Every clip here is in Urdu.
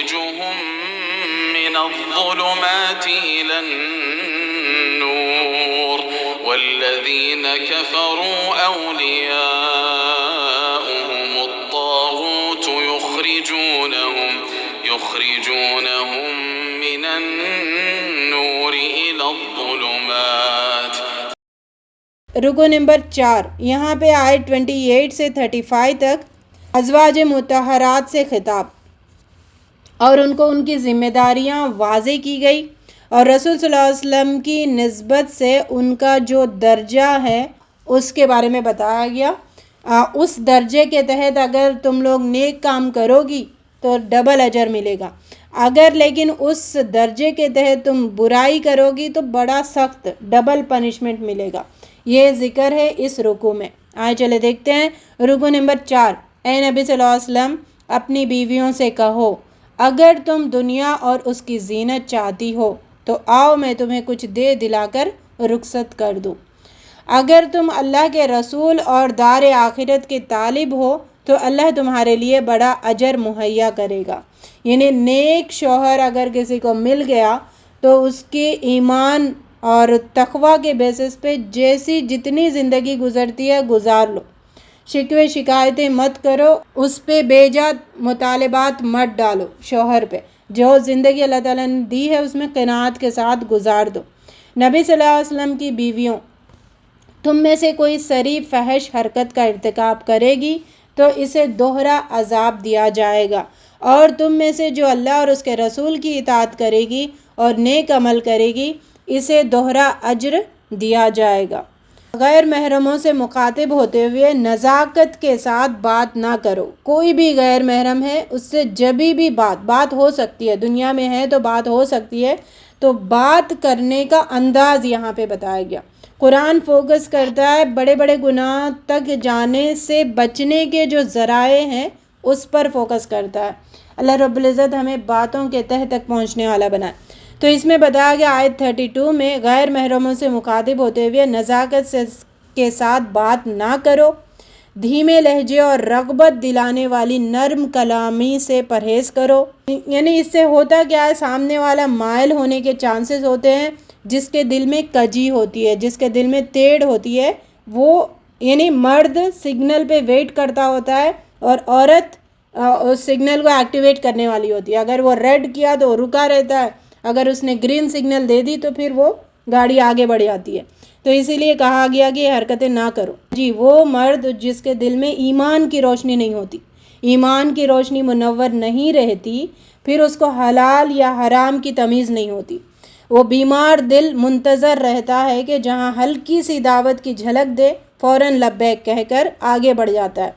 يخرجهم من الظلمات إلى النور والذين كفروا أولياؤهم الطاغوت يخرجونهم من النور إلى الظلمات. رکو نمبر 4، یہاں پہ آیت 28 سے 35 تک ازواج مطہرات سے خطاب اور ان کو ان کی ذمہ داریاں واضح کی گئی، اور رسول صلی اللہ علیہ وسلم کی نسبت سے ان کا جو درجہ ہے اس کے بارے میں بتایا گیا. اس درجے کے تحت اگر تم لوگ نیک کام کرو گی تو ڈبل اجر ملے گا، اگر لیکن اس درجے کے تحت تم برائی کرو گی تو بڑا سخت ڈبل پنشمنٹ ملے گا. یہ ذکر ہے اس رکوع میں. آئے چلے دیکھتے ہیں رکوع نمبر 4. اے نبی صلی اللہ علیہ وسلم اپنی بیویوں سے کہو اگر تم دنیا اور اس کی زینت چاہتی ہو تو آؤ میں تمہیں کچھ دے دلا کر رخصت کر دوں. اگر تم اللہ کے رسول اور دار آخرت کے طالب ہو تو اللہ تمہارے لیے بڑا اجر مہیا کرے گا. یعنی نیک شوہر اگر کسی کو مل گیا تو اس کے ایمان اور تقوی کے بیسس پہ جتنی زندگی گزرتی ہے گزار لو، شکوے شکایتیں مت کرو، اس پہ بے جا مطالبات مت ڈالو، شوہر پہ جو زندگی اللہ تعالیٰ نے دی ہے اس میں قناعت کے ساتھ گزار دو. نبی صلی اللہ علیہ وسلم کی بیویوں، تم میں سے کوئی صریح فحش حرکت کا ارتکاب کرے گی تو اسے دوہرا عذاب دیا جائے گا، اور تم میں سے جو اللہ اور اس کے رسول کی اطاعت کرے گی اور نیک عمل کرے گی اسے دوہرا اجر دیا جائے گا. غیر محرموں سے مخاطب ہوتے ہوئے نزاکت کے ساتھ بات نہ کرو. کوئی بھی غیر محرم ہے اس سے جبھی بھی بات ہو سکتی ہے، دنیا میں ہے تو بات ہو سکتی ہے، تو بات کرنے کا انداز یہاں پہ بتایا گیا. قرآن فوکس کرتا ہے بڑے بڑے گناہ تک جانے سے بچنے کے جو ذرائع ہیں اس پر فوکس کرتا ہے. اللہ رب العزت ہمیں باتوں کے تہ تک پہنچنے والا بنائے. تو اس میں بتایا گیا آیت 32 میں غیر محرموں سے مخاطب ہوتے ہوئے نزاکت کے ساتھ بات نہ کرو، دھیمے لہجے اور رغبت دلانے والی نرم کلامی سے پرہیز کرو. یعنی اس سے ہوتا کیا ہے، سامنے والا مائل ہونے کے چانسز ہوتے ہیں. جس کے دل میں کجی ہوتی ہے، جس کے دل میں تیڑ ہوتی ہے، وہ یعنی مرد سگنل پہ ویٹ کرتا ہوتا ہے اور عورت اس سگنل کو ایکٹیویٹ کرنے والی ہوتی ہے. اگر وہ ریڈ کیا تو وہ رکا رہتا ہے، اگر اس نے گرین سگنل دے دی تو پھر وہ گاڑی آگے بڑھ جاتی ہے. تو اسی لیے کہا گیا کہ یہ حرکتیں نہ کرو. جی وہ مرد جس کے دل میں ایمان کی روشنی نہیں ہوتی، ایمان کی روشنی منور نہیں رہتی، پھر اس کو حلال یا حرام کی تمیز نہیں ہوتی. وہ بیمار دل منتظر رہتا ہے کہ جہاں ہلکی سی دعوت کی جھلک دے فوراً لبیک کہہ کر آگے بڑھ جاتا ہے.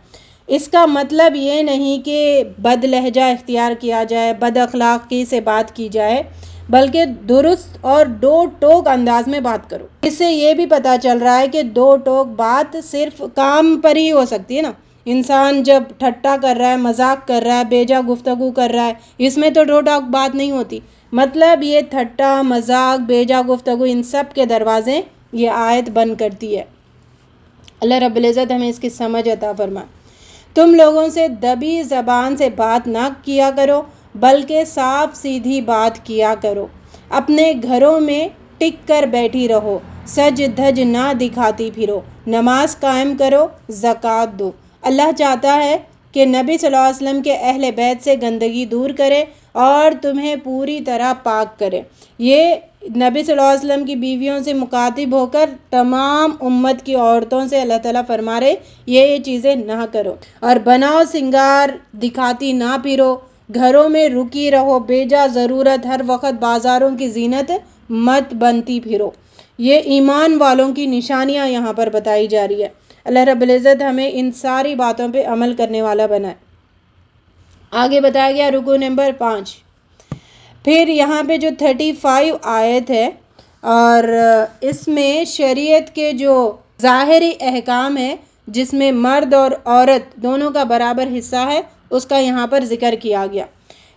اس کا مطلب یہ نہیں کہ بد لہجہ اختیار کیا جائے، بد اخلاقی سے بات کی جائے، بلکہ درست اور دو ٹوک انداز میں بات کرو. اس سے یہ بھی پتہ چل رہا ہے کہ دو ٹوک بات صرف کام پر ہی ہو سکتی ہے نا. انسان جب ٹھٹا کر رہا ہے، مذاق کر رہا ہے، بیجا گفتگو کر رہا ہے، اس میں تو دو ٹوک بات نہیں ہوتی. مطلب یہ ٹھٹا، مذاق، بیجا گفتگو، ان سب کے دروازے یہ آیت بند کرتی ہے. اللہ رب العزت ہمیں اس کی سمجھ عطا فرمائے. تم لوگوں سے دبی زبان سے بات نہ کیا کرو بلکہ صاف سیدھی بات کیا کرو. اپنے گھروں میں ٹک کر بیٹھی رہو، سج دھج نہ دکھاتی پھرو، نماز قائم کرو، زکوٰۃ دو. اللہ چاہتا ہے کہ نبی صلی اللہ علیہ وسلم کے اہل بیت سے گندگی دور کرے اور تمہیں پوری طرح پاک کرے. یہ نبی صلی اللہ علیہ وسلم کی بیویوں سے مخاطب ہو کر تمام امت کی عورتوں سے اللہ تعالیٰ فرما رہے یہ چیزیں نہ کرو. اور بناؤ سنگار دکھاتی نہ پھرو، گھروں میں رکی رہو، بیجا ضرورت ہر وقت بازاروں کی زینت مت بنتی پھرو. یہ ایمان والوں کی نشانیاں یہاں پر بتائی جا رہی ہے. اللہ رب العزت ہمیں ان ساری باتوں پہ عمل کرنے والا بنائے. آگے بتایا گیا رکوع نمبر 5. پھر یہاں پہ جو 35 آیت ہے اور اس میں شریعت کے جو ظاہری احکام ہے جس میں مرد اور عورت دونوں کا برابر حصہ ہے اس کا یہاں پر ذکر کیا گیا.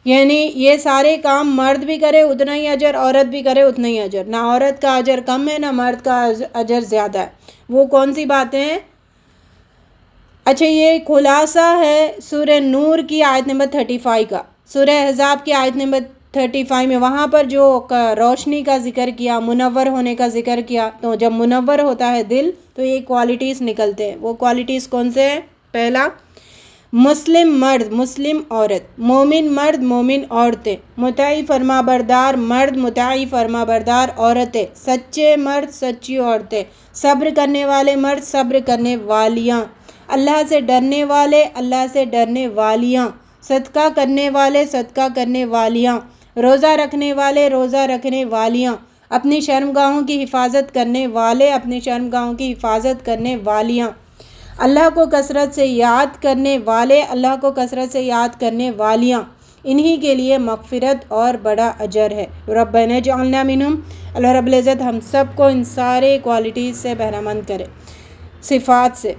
یعنی یہ سارے کام مرد بھی کرے اتنا ہی اجر، عورت بھی کرے اتنا ہی اجر. نہ عورت کا اجر کم ہے نہ مرد کا اجر زیادہ ہے. وہ کون سی باتیں ہیں؟ اچھا، یہ خلاصہ ہے سورہ نور کی آیت نمبر 35 کا. سورہ احزاب کی آیت نمبر 35 میں وہاں پر جو روشنی کا ذکر کیا، منور ہونے کا ذکر کیا، تو جب منور ہوتا ہے دل تو یہ کوالٹیز نکلتے ہیں. وہ کوالٹیز کون سے ہیں؟ پہلا، مسلم مرد مسلم عورت، مومن مرد مومن عورتیں، مطیع فرما بردار مرد مطیع فرما بردار عورتیں، سچے مرد سچی عورتیں، صبر کرنے والے مرد صبر کرنے والیاں، اللہ سے ڈرنے والے اللہ سے ڈرنے والیاں، صدقہ کرنے والے صدقہ کرنے والیاں، روزہ رکھنے والے روزہ رکھنے والیاں، اپنی شرمگاہوں کی حفاظت کرنے والے اپنی شرمگاہوں کی حفاظت کرنے والیاں، اللہ کو کثرت سے یاد کرنے والے اللہ کو کثرت سے یاد کرنے والیاں، انہی کے لیے مغفرت اور بڑا اجر ہے. ربنا اجعلنا منہم. اللہ رب العزت ہم سب کو ان سارے کوالٹیز سے بہرہ مند کرے، صفات سے.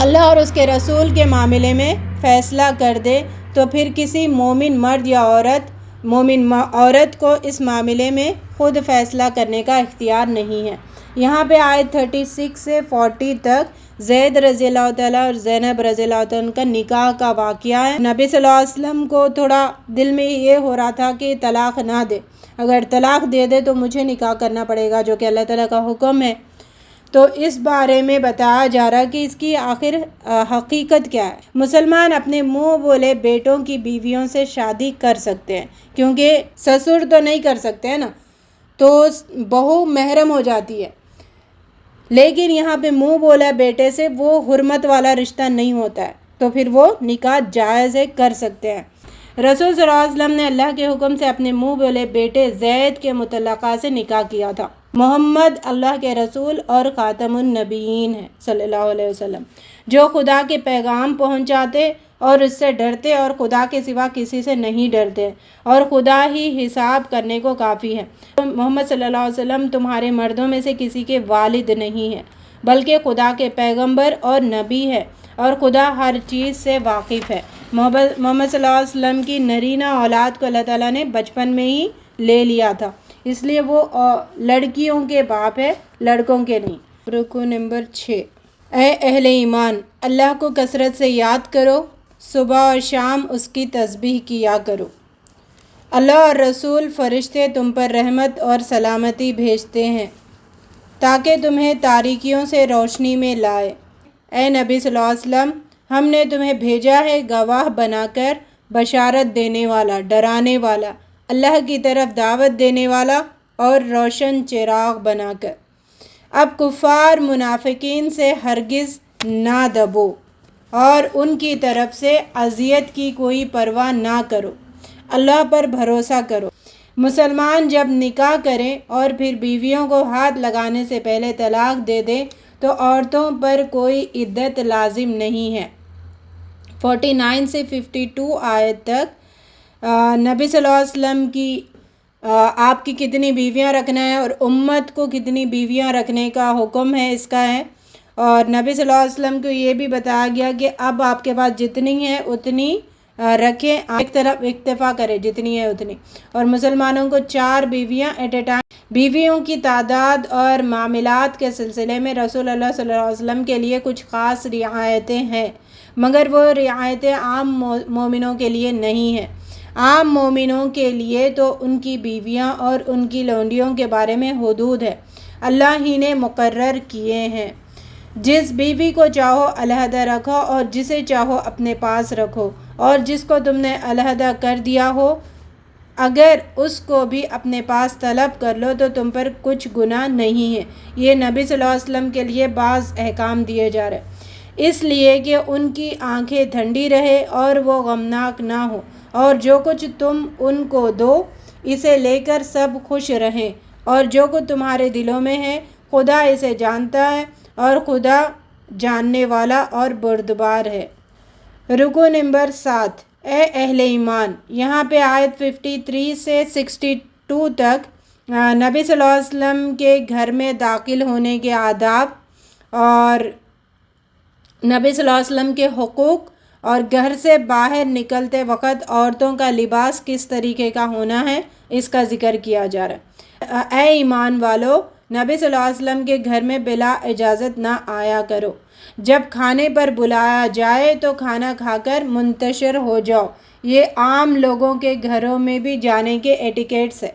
اللہ اور اس کے رسول کے معاملے میں فیصلہ کر دے تو پھر کسی مومن مرد یا مومن عورت کو اس معاملے میں خود فیصلہ کرنے کا اختیار نہیں ہے. یہاں پہ آیت 36 سے 40 تک زید رضی اللہ تعالیٰ اور زینب رضی اللہ تعالیٰ کا نکاح کا واقعہ ہے. نبی صلی اللہ علیہ وسلم کو تھوڑا دل میں یہ ہو رہا تھا کہ طلاق نہ دے، اگر طلاق دے دے تو مجھے نکاح کرنا پڑے گا، جو کہ اللہ تعالیٰ کا حکم ہے. تو اس بارے میں بتایا جا رہا کہ اس کی آخر حقیقت کیا ہے. مسلمان اپنے منہ بولے بیٹوں کی بیویوں سے شادی کر سکتے ہیں، کیونکہ سسر تو نہیں کر سکتے ہیں نا، تو بہو محرم ہو جاتی ہے. لیکن یہاں پہ منہ بولا بیٹے سے وہ حرمت والا رشتہ نہیں ہوتا ہے، تو پھر وہ نکاح جائز ہے، کر سکتے ہیں. رسول صلی اللہ علیہ وسلم نے اللہ کے حکم سے اپنے منہ بولے بیٹے زید کے مطلقہ سے نکاح کیا تھا. محمد اللہ کے رسول اور خاتم النبیین ہیں صلی اللہ علیہ وسلم، جو خدا کے پیغام پہنچاتے اور اس سے ڈرتے اور خدا کے سوا کسی سے نہیں ڈرتے اور خدا ہی حساب کرنے کو کافی ہے. محمد صلی اللہ علیہ وسلم تمہارے مردوں میں سے کسی کے والد نہیں ہے، بلکہ خدا کے پیغمبر اور نبی ہے اور خدا ہر چیز سے واقف ہے. محمد صلی اللہ علیہ وسلم کی نرینہ اولاد کو اللہ تعالیٰ نے بچپن میں ہی لے لیا تھا، اس لیے وہ لڑکیوں کے باپ ہے، لڑکوں کے نہیں. رکو نمبر 6. اے اہل ایمان، اللہ کو کثرت سے یاد کرو، صبح اور شام اس کی تسبیح کیا کرو. اللہ اور رسول فرشتے تم پر رحمت اور سلامتی بھیجتے ہیں تاکہ تمہیں تاریکیوں سے روشنی میں لائے. اے نبی صلی اللہ علیہ وسلم، ہم نے تمہیں بھیجا ہے گواہ بنا کر، بشارت دینے والا، ڈرانے والا، اللہ کی طرف دعوت دینے والا اور روشن چراغ بنا کر. اب کفار منافقین سے ہرگز نہ دبو اور ان کی طرف سے اذیت کی کوئی پرواہ نہ کرو، اللہ پر بھروسہ کرو. مسلمان جب نکاح کریں اور پھر بیویوں کو ہاتھ لگانے سے پہلے طلاق دے دیں تو عورتوں پر کوئی عدت لازم نہیں ہے. 49 سے 52 آیت تک نبی صلی اللہ علیہ وسلم کی آپ کی کتنی بیویاں رکھنا ہے اور امت کو کتنی بیویاں رکھنے کا حکم ہے اس کا ہے. اور نبی صلی اللہ علیہ وسلم کو یہ بھی بتایا گیا کہ اب آپ کے پاس جتنی ہے اتنی رکھیں، ایک طرف اکتفا کرے جتنی ہے اتنی. اور مسلمانوں کو 4 بیویاں ایٹ اے ٹائم. بیویوں کی تعداد اور معاملات کے سلسلے میں رسول اللہ صلی اللہ علیہ وسلم کے لیے کچھ خاص رعایتیں ہیں، مگر وہ رعایتیں عام مومنوں کے لیے نہیں ہیں. عام مومنوں کے لیے تو ان کی بیویاں اور ان کی لونڈیوں کے بارے میں حدود ہے، اللہ ہی نے مقرر کیے ہیں. جس بیوی کو چاہو علیحدہ رکھو اور جسے چاہو اپنے پاس رکھو، اور جس کو تم نے علیحدہ کر دیا ہو اگر اس کو بھی اپنے پاس طلب کر لو تو تم پر کچھ گناہ نہیں ہے. یہ نبی صلی اللہ علیہ وسلم کے لیے بعض احکام دیے جا رہے ہیں اس لیے کہ ان کی آنکھیں ٹھنڈی رہے اور وہ غمناک نہ ہو، اور جو کچھ تم ان کو دو اسے لے کر سب خوش رہیں، اور جو کچھ تمہارے دلوں میں ہے خدا اسے جانتا ہے اور خدا جاننے والا اور بردبار ہے. رکو نمبر 7. اے اہل ایمان، یہاں پہ آیت 53 سے 62 تک نبی صلی اللہ علیہ وسلم کے گھر میں داخل ہونے کے آداب اور نبی صلی اللہ علیہ وسلم کے حقوق اور گھر سے باہر نکلتے وقت عورتوں کا لباس کس طریقے کا ہونا ہے اس کا ذکر کیا جا رہا ہے. اے ایمان والو، نبی صلی اللہ علیہ وسلم کے گھر میں بلا اجازت نہ آیا کرو. جب کھانے پر بلایا جائے تو کھانا کھا کر منتشر ہو جاؤ، یہ عام لوگوں کے گھروں میں بھی جانے کے ایٹیکیٹس ہے.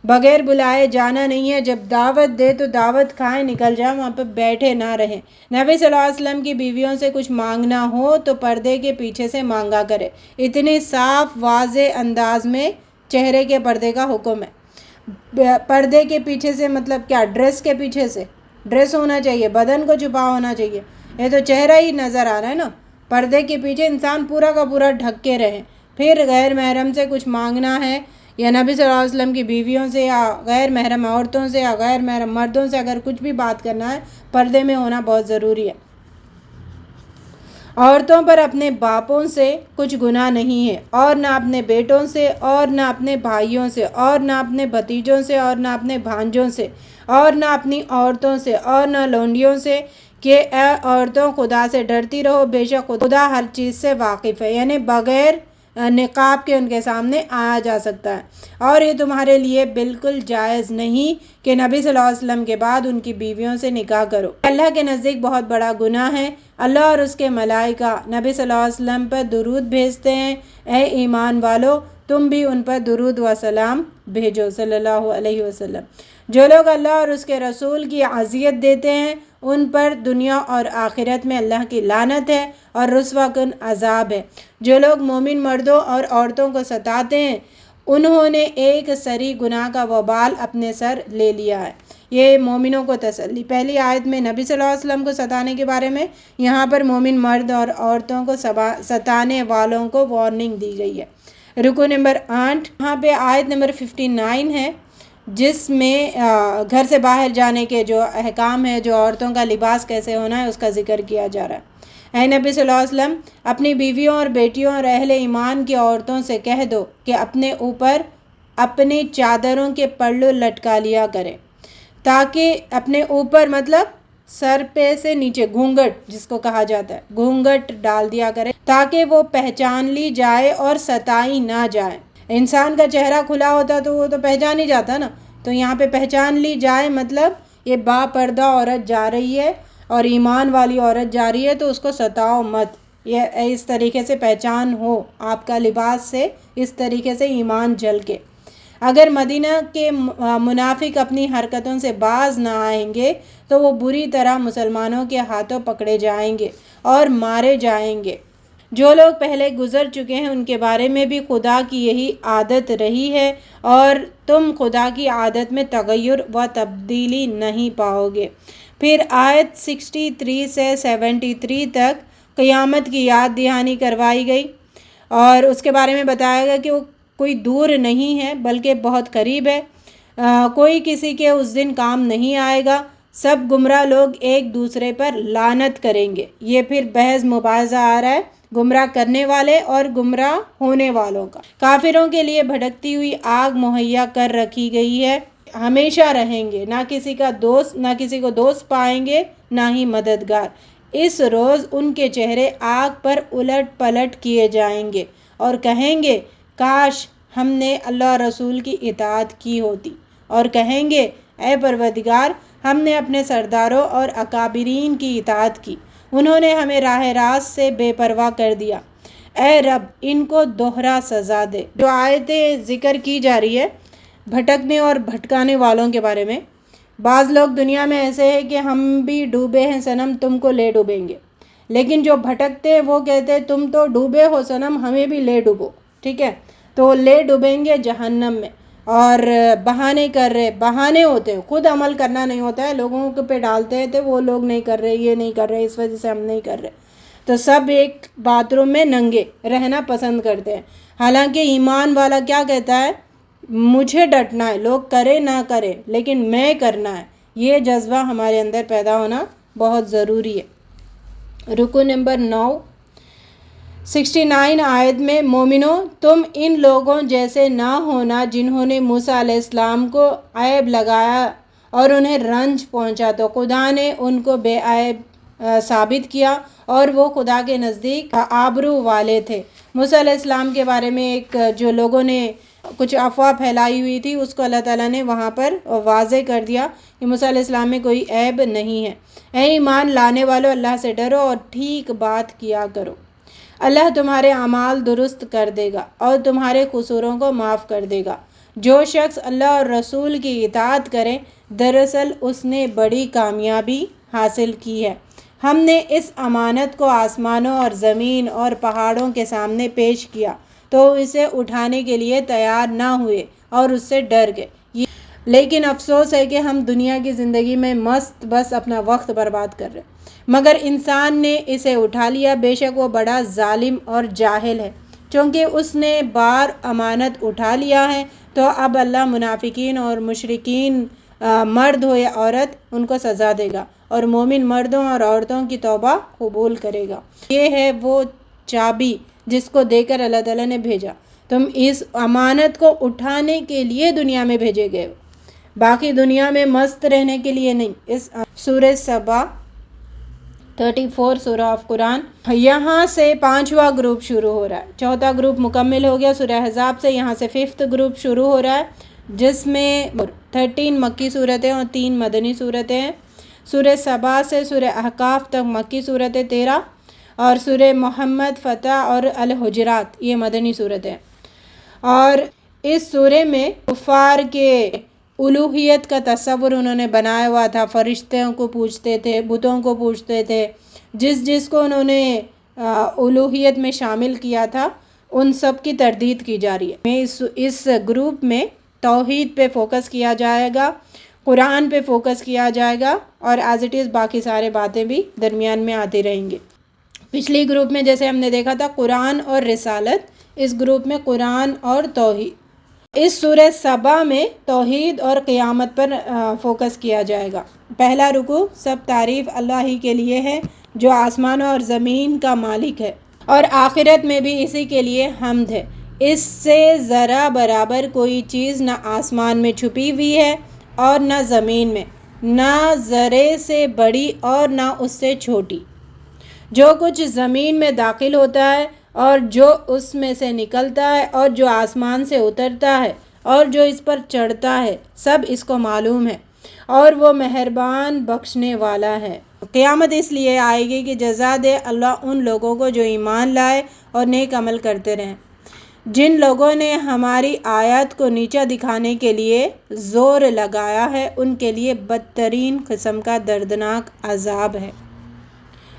بغیر بلائے جانا نہیں ہے. جب دعوت دے تو دعوت کھائیں نکل جائیں, وہاں پہ بیٹھے نہ رہیں. نبی صلی اللہ علیہ وسلم کی بیویوں سے کچھ مانگنا ہو تو پردے کے پیچھے سے مانگا کرے. اتنی صاف واضح انداز میں چہرے کے پردے کا حکم ہے. پردے کے پیچھے سے مطلب کیا؟ ڈریس کے پیچھے سے. ڈریس ہونا چاہیے, بدن کو چھپا ہونا چاہیے. یہ تو چہرہ ہی نظر آ رہا ہے نا. پردے کے پیچھے انسان پورا کا پورا ڈھک کے رہے. پھر غیر محرم سے کچھ مانگنا ہے یا نبی صلی اللہ علیہ وسلم کی بیویوں سے یا غیر محرم عورتوں سے یا غیر محرم مردوں سے اگر کچھ بھی بات کرنا ہے, پردے میں ہونا بہت ضروری ہے. عورتوں پر اپنے باپوں سے کچھ گناہ نہیں ہے, اور نہ اپنے بیٹوں سے, اور نہ اپنے بھائیوں سے, اور نہ اپنے بھتیجوں سے, اور نہ اپنے بھانجوں سے, اور نہ اپنی عورتوں سے, اور نہ لونڈیوں سے, کہ اے عورتوں خدا سے ڈرتی رہو, بے شک خدا ہر چیز سے واقف ہے. یعنی بغیر نقاب کے ان کے سامنے آیا جا سکتا ہے. اور یہ تمہارے لیے بالکل جائز نہیں کہ نبی صلی اللہ علیہ وسلم کے بعد ان کی بیویوں سے نکاح کرو. اللہ کے نزدیک بہت بڑا گناہ ہے. اللہ اور اس کے ملائکہ نبی صلی اللہ علیہ وسلم پر درود بھیجتے ہیں. اے ایمان والو, تم بھی ان پر درود و سلام بھیجو صلی اللہ علیہ وسلم. جو لوگ اللہ اور اس کے رسول کی اذیت دیتے ہیں ان پر دنیا اور آخرت میں اللہ کی لعنت ہے اور رسوا کن عذاب ہے. جو لوگ مومن مردوں اور عورتوں کو ستاتے ہیں انہوں نے ایک سری گناہ کا وبال اپنے سر لے لیا ہے. یہ مومنوں کو تسلی. پہلی آیت میں نبی صلی اللہ علیہ وسلم کو ستانے کے بارے میں, یہاں پر مومن مرد اور عورتوں کو ستانے والوں کو وارننگ دی گئی ہے. رکو نمبر 8, یہاں پہ آیت نمبر 59 ہے جس میں گھر سے باہر جانے کے جو احکام ہے, جو عورتوں کا لباس کیسے ہونا ہے اس کا ذکر کیا جا رہا ہے. اے نبی صلی اللہ علیہ وسلم, اپنی بیویوں اور بیٹیوں اور اہل ایمان کی عورتوں سے کہہ دو کہ اپنے اوپر اپنی چادروں کے پلو لٹکا لیا کریں, تاکہ اپنے اوپر مطلب سر پہ سے نیچے گھونگھٹ جس کو کہا جاتا ہے, گھونگھٹ ڈال دیا کریں تاکہ وہ پہچان لی جائے اور ستائی نہ جائے. انسان کا چہرہ کھلا ہوتا تو وہ تو پہچان ہی جاتا نا. تو یہاں پہ پہچان لی جائے مطلب یہ با پردہ عورت جا رہی ہے اور ایمان والی عورت جا رہی ہے تو اس کو ستاؤ مت. یہ اس طریقے سے پہچان ہو آپ کا لباس سے, اس طریقے سے ایمان جل کے. اگر مدینہ کے منافق اپنی حرکتوں سے باز نہ آئیں گے تو وہ بری طرح مسلمانوں کے ہاتھوں پکڑے جائیں گے اور مارے جائیں گے. جو لوگ پہلے گزر چکے ہیں ان کے بارے میں بھی خدا کی یہی عادت رہی ہے اور تم خدا کی عادت میں تغیر و تبدیلی نہیں پاؤ گے. پھر آیت 63 سے 73 تک قیامت کی یاد دہانی کروائی گئی اور اس کے بارے میں بتایا گیا کہ وہ کوئی دور نہیں ہے بلکہ بہت قریب ہے. کوئی کسی کے اس دن کام نہیں آئے گا. سب گمراہ لوگ ایک دوسرے پر لعنت کریں گے. یہ پھر بحث مباحثہ آ رہا ہے گمراہ کرنے والے اور گمراہ ہونے والوں کا. کافروں کے لیے بھٹکتی ہوئی آگ مہیا کر رکھی گئی ہے, ہمیشہ رہیں گے, نہ کسی کا دوست, نہ کسی کو دوست پائیں گے, نہ ہی مددگار. اس روز ان کے چہرے آگ پر الٹ پلٹ کیے جائیں گے اور کہیں گے کاش ہم نے اللہ رسول کی اطاعت کی ہوتی, اور کہیں گے اے پروردگار ہم نے اپنے سرداروں اور اکابرین کی اطاعت کی, انہوں نے ہمیں راہ راست سے بے پرواہ کر دیا. اے رب ان کو دوہرا سزا دے. جو آیتیں ذکر کی جا رہی ہے بھٹکنے اور بھٹکانے والوں کے بارے میں, بعض لوگ دنیا میں ایسے ہیں کہ ہم بھی ڈوبے ہیں صنم تم کو لے ڈوبیں گے, لیکن جو بھٹکتے ہیں وہ کہتے ہیں تم تو ڈوبے ہو صنم ہمیں بھی لے ڈوبو. ٹھیک ہے, تو لے ڈوبیں گے جہنم میں. اور بہانے کر رہے, بہانے ہوتے ہیں, خود عمل کرنا نہیں ہوتا ہے, لوگوں کے پہ ڈالتے ہیں تو وہ لوگ نہیں کر رہے, یہ نہیں کر رہے, اس وجہ سے ہم نہیں کر رہے. تو سب ایک باتھ روم میں ننگے رہنا پسند کرتے ہیں. حالانکہ ایمان والا کیا کہتا ہے, مجھے ڈٹنا ہے, لوگ کرے نہ کرے لیکن میں کرنا ہے. یہ جذبہ ہمارے اندر پیدا ہونا بہت ضروری ہے. رکو نمبر 9 69 آیت میں, مومنوں تم ان لوگوں جیسے نہ ہونا جنہوں نے موسیٰ علیہ السلام کو عیب لگایا اور انہیں رنج پہنچا تو خدا نے ان کو بے عیب ثابت کیا اور وہ خدا کے نزدیک آبرو والے تھے. موسیٰ علیہ السلام کے بارے میں ایک جو لوگوں نے کچھ افواہ پھیلائی ہوئی تھی اس کو اللہ تعالیٰ نے وہاں پر واضح کر دیا کہ موسیٰ علیہ السلام میں کوئی عیب نہیں ہے. اے ایمان لانے والو اللہ سے ڈرو اور ٹھیک بات کیا کرو. اللہ تمہارے اعمال درست کر دے گا اور تمہارے قصوروں کو معاف کر دے گا۔ جو شخص اللہ اور رسول کی اطاعت کرے دراصل اس نے بڑی کامیابی حاصل کی ہے۔ ہم نے اس امانت کو آسمانوں اور زمین اور پہاڑوں کے سامنے پیش کیا تو اسے اٹھانے کے لیے تیار نہ ہوئے اور اس سے ڈر گئے، لیکن افسوس ہے کہ ہم دنیا کی زندگی میں مست بس اپنا وقت برباد کر رہے ہیں۔ مگر انسان نے اسے اٹھا لیا، بے شک وہ بڑا ظالم اور جاہل ہے۔ چونکہ اس نے بار امانت اٹھا لیا ہے تو اب اللہ منافقین اور مشرکین مرد ہو یا عورت ان کو سزا دے گا اور مومن مردوں اور عورتوں کی توبہ قبول کرے گا۔ یہ ہے وہ چابی جس کو دے کر اللہ تعالیٰ نے بھیجا۔ تم اس امانت کو اٹھانے کے لیے دنیا میں بھیجے گئے ہو، باقی دنیا میں مست رہنے کے لیے نہیں۔ اس سورہ سبا 34 سورہ آف قرآن، یہاں سے 5واں گروپ شروع ہو رہا ہے۔ چوتھا گروپ مکمل ہو گیا سورہ احزاب سے، یہاں سے 5th گروپ شروع ہو رہا ہے جس میں 13 مکی صورتیں اور 3 مدنی صورتیں ہیں۔ سورہ سبا سے سورہ احقاف تک مکی صورتیں 13 اور سورہ محمد، فتح اور الحجرات یہ مدنی صورتیں ہیں۔ اور اس سورے میں کفار کے الوہیت کا تصور انہوں نے بنایا ہوا تھا، فرشتوں کو پوجتے تھے، بتوں کو پوجتے تھے، جس کو انہوں نے الوہیت میں شامل کیا تھا ان سب کی تردید کی جا رہی ہے۔ اس گروپ میں توحید پہ فوکس کیا جائے گا، قرآن پہ فوکس کیا جائے گا اور ایز اٹ از باقی سارے باتیں بھی درمیان میں آتی رہیں گی۔ پچھلی گروپ میں جیسے ہم نے دیکھا تھا قرآن اور رسالت، اس گروپ میں قرآن اور توحید۔ اس سورہ سبا میں توحید اور قیامت پر فوکس کیا جائے گا۔ پہلا رکوع، سب تعریف اللہ ہی کے لیے ہے جو آسمانوں اور زمین کا مالک ہے اور آخرت میں بھی اسی کے لیے حمد ہے۔ اس سے ذرا برابر کوئی چیز نہ آسمان میں چھپی ہوئی ہے اور نہ زمین میں، نہ ذرے سے بڑی اور نہ اس سے چھوٹی۔ جو کچھ زمین میں داخل ہوتا ہے اور جو اس میں سے نکلتا ہے اور جو آسمان سے اترتا ہے اور جو اس پر چڑھتا ہے، سب اس کو معلوم ہے اور وہ مہربان بخشنے والا ہے۔ قیامت اس لیے آئے گی کہ جزا دے اللہ ان لوگوں کو جو ایمان لائے اور نیک عمل کرتے رہیں۔ جن لوگوں نے ہماری آیات کو نیچا دکھانے کے لیے زور لگایا ہے ان کے لیے بدترین قسم کا دردناک عذاب ہے۔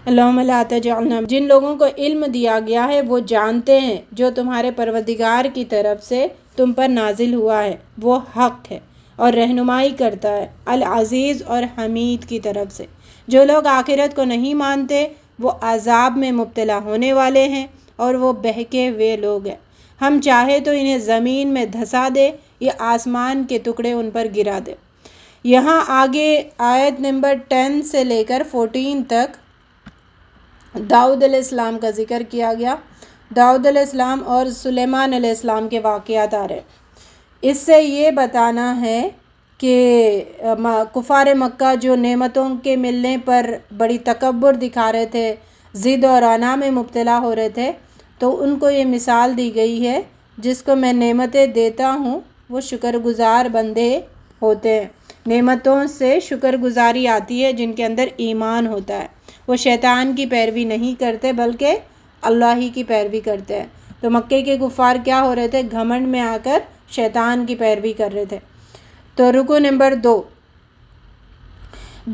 اللہم لا تجعلنا، جن لوگوں کو علم دیا گیا ہے وہ جانتے ہیں جو تمہارے پروردگار کی طرف سے تم پر نازل ہوا ہے وہ حق ہے اور رہنمائی کرتا ہے العزیز اور حمید کی طرف سے۔ جو لوگ آخرت کو نہیں مانتے وہ عذاب میں مبتلا ہونے والے ہیں اور وہ بہکے ہوئے لوگ ہیں۔ ہم چاہے تو انہیں زمین میں دھسا دے یا آسمان کے ٹکڑے ان پر گرا دے۔ یہاں آگے آیت نمبر 10 سے لے کر 14 تک داؤد علیہ السلام کا ذکر کیا گیا۔ داؤد علیہ السلام اور سلیمان علیہ السلام کے واقعات آ رہے ہیں۔ اس سے یہ بتانا ہے کہ کفار مکہ جو نعمتوں کے ملنے پر بڑی تکبر دکھا رہے تھے، ضد اور انا میں مبتلا ہو رہے تھے، تو ان کو یہ مثال دی گئی ہے جس کو میں نعمتیں دیتا ہوں وہ شکر گزار بندے ہوتے ہیں۔ نعمتوں سے شکر گزاری آتی ہے جن کے اندر ایمان ہوتا ہے، وہ شیطان کی پیروی نہیں کرتے بلکہ اللہ ہی کی پیروی کرتے ہیں۔ تو مکے کے کفار کیا ہو رہے تھے؟ گھمنڈ میں آ کر شیطان کی پیروی کر رہے تھے۔ تو رکوع نمبر 2،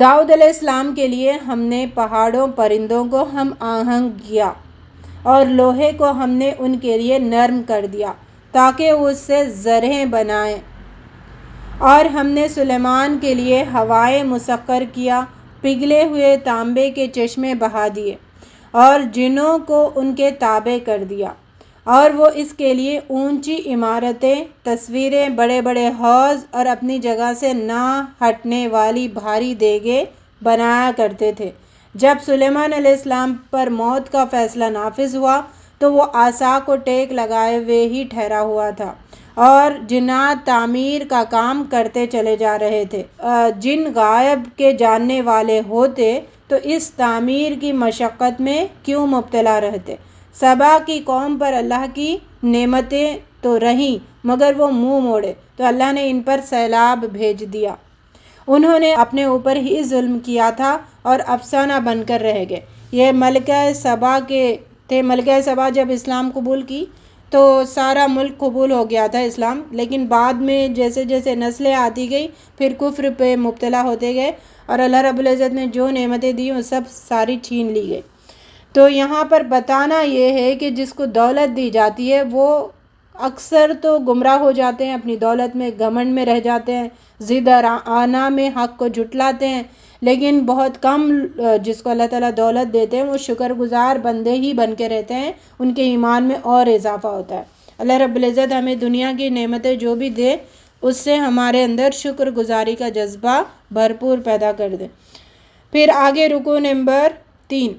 داؤد علیہ السلام کے لیے ہم نے پہاڑوں پرندوں کو ہم آہنگ کیا اور لوہے کو ہم نے ان کے لیے نرم کر دیا تاکہ اس سے زرہیں بنائیں، اور ہم نے سلیمان کے لیے ہوائیں مسخر کیا، پگھلے ہوئے تانبے کے چشمے بہا دیے اور جنوں کو ان کے تابع کر دیا، اور وہ اس کے لیے اونچی عمارتیں، تصویریں، بڑے بڑے حوض اور اپنی جگہ سے نہ ہٹنے والی بھاری دیگیں بنایا کرتے تھے۔ جب سلیمان علیہ السلام پر موت کا فیصلہ نافذ ہوا تو وہ عصا کو ٹیک لگائے ہوئے ہی ٹھہرا ہوا تھا اور جنات تعمیر کا کام کرتے چلے جا رہے تھے۔ جن غائب کے جاننے والے ہوتے تو اس تعمیر کی مشقت میں کیوں مبتلا رہتے؟ سبا کی قوم پر اللہ کی نعمتیں تو رہیں مگر وہ منہ موڑے تو اللہ نے ان پر سیلاب بھیج دیا۔ انہوں نے اپنے اوپر ہی ظلم کیا تھا اور افسانہ بن کر رہ گئے۔ یہ ملکہ سبا کے تھے۔ ملکہ سبا جب اسلام قبول کی تو سارا ملک قبول ہو گیا تھا اسلام، لیکن بعد میں جیسے جیسے نسلیں آتی گئی پھر کفر پہ مبتلا ہوتے گئے اور اللہ رب العزت نے جو نعمتیں دی وہ سب ساری چھین لی گئی۔ تو یہاں پر بتانا یہ ہے کہ جس کو دولت دی جاتی ہے وہ اکثر تو گمراہ ہو جاتے ہیں، اپنی دولت میں گھمنڈ میں رہ جاتے ہیں، ضد اور آنا میں حق کو جھٹلاتے ہیں، لیکن بہت کم جس کو اللہ تعالیٰ دولت دیتے ہیں وہ شکر گزار بندے ہی بن کے رہتے ہیں، ان کے ایمان میں اور اضافہ ہوتا ہے۔ اللہ رب العزت ہمیں دنیا کی نعمتیں جو بھی دے اس سے ہمارے اندر شکر گزاری کا جذبہ بھرپور پیدا کر دے۔ پھر آگے رکوع نمبر 3۔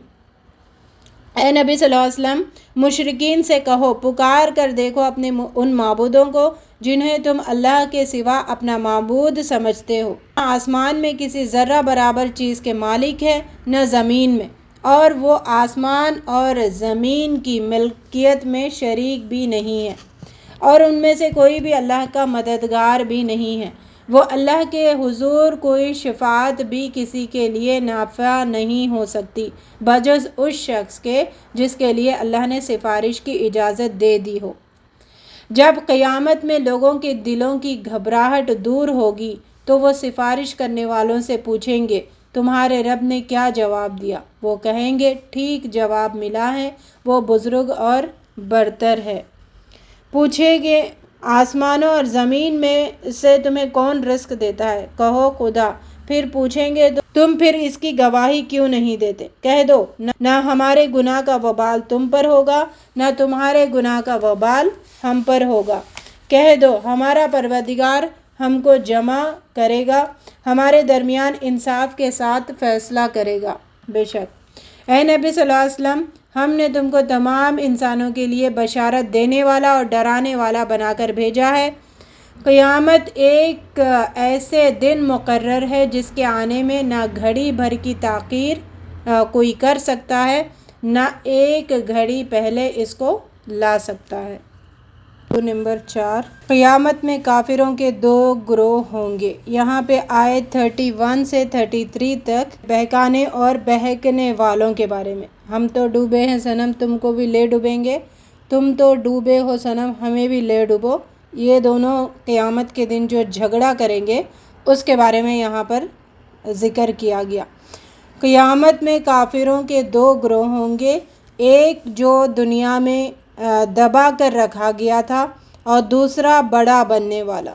اے نبی صلی اللہ علیہ وسلم، مشرکین سے کہو، پکار کر دیکھو اپنے ان معبودوں کو جنہیں تم اللہ کے سوا اپنا معبود سمجھتے ہو۔ نہ آسمان میں کسی ذرہ برابر چیز کے مالک ہے نہ زمین میں، اور وہ آسمان اور زمین کی ملکیت میں شریک بھی نہیں ہے، اور ان میں سے کوئی بھی اللہ کا مددگار بھی نہیں ہے۔ وہ اللہ کے حضور کوئی شفاعت بھی کسی کے لیے نافع نہیں ہو سکتی بجز اس شخص کے جس کے لیے اللہ نے سفارش کی اجازت دے دی ہو۔ جب قیامت میں لوگوں کے دلوں کی گھبراہٹ دور ہوگی تو وہ سفارش کرنے والوں سے پوچھیں گے، تمہارے رب نے کیا جواب دیا؟ وہ کہیں گے، ٹھیک جواب ملا ہے، وہ بزرگ اور برتر ہے۔ پوچھیں گے، آسمانوں اور زمین میں سے تمہیں کون رزق دیتا ہے؟ کہو، خدا۔ پھر پوچھیں گے، تم پھر اس کی گواہی کیوں نہیں دیتے؟ کہہ دو، نہ ہمارے گناہ کا وبال تم پر ہوگا نہ تمہارے گناہ کا وبال ہم پر ہوگا۔ کہہ دو، ہمارا پروردگار ہم کو جمع کرے گا، ہمارے درمیان انصاف کے ساتھ فیصلہ کرے گا۔ بے شک اے نبی صلی اللہ علیہ وسلم، ہم نے تم کو تمام انسانوں کے لیے بشارت دینے والا اور ڈرانے والا بنا کر بھیجا ہے۔ قیامت ایک ایسے دن مقرر ہے جس کے آنے میں نہ گھڑی بھر کی تاخیر کوئی کر سکتا ہے، نہ ایک گھڑی پہلے اس کو لا سکتا ہے۔ نمبر 4، قیامت میں کافروں کے 2 گروہ ہوں گے۔ یہاں پہ آیت 31 سے 33 تک بہکانے اور بہکنے والوں کے بارے میں۔ ہم تو ڈوبے ہیں صنم، تم کو بھی لے ڈوبیں گے، تم تو ڈوبے ہو صنم، ہمیں بھی لے ڈوبو۔ یہ دونوں قیامت کے دن جو جھگڑا کریں گے اس کے بارے میں یہاں پر ذکر کیا گیا۔ قیامت میں کافروں کے 2 گروہ ہوں گے، ایک جو دنیا میں دبا کر رکھا گیا تھا اور دوسرا بڑا بننے والا۔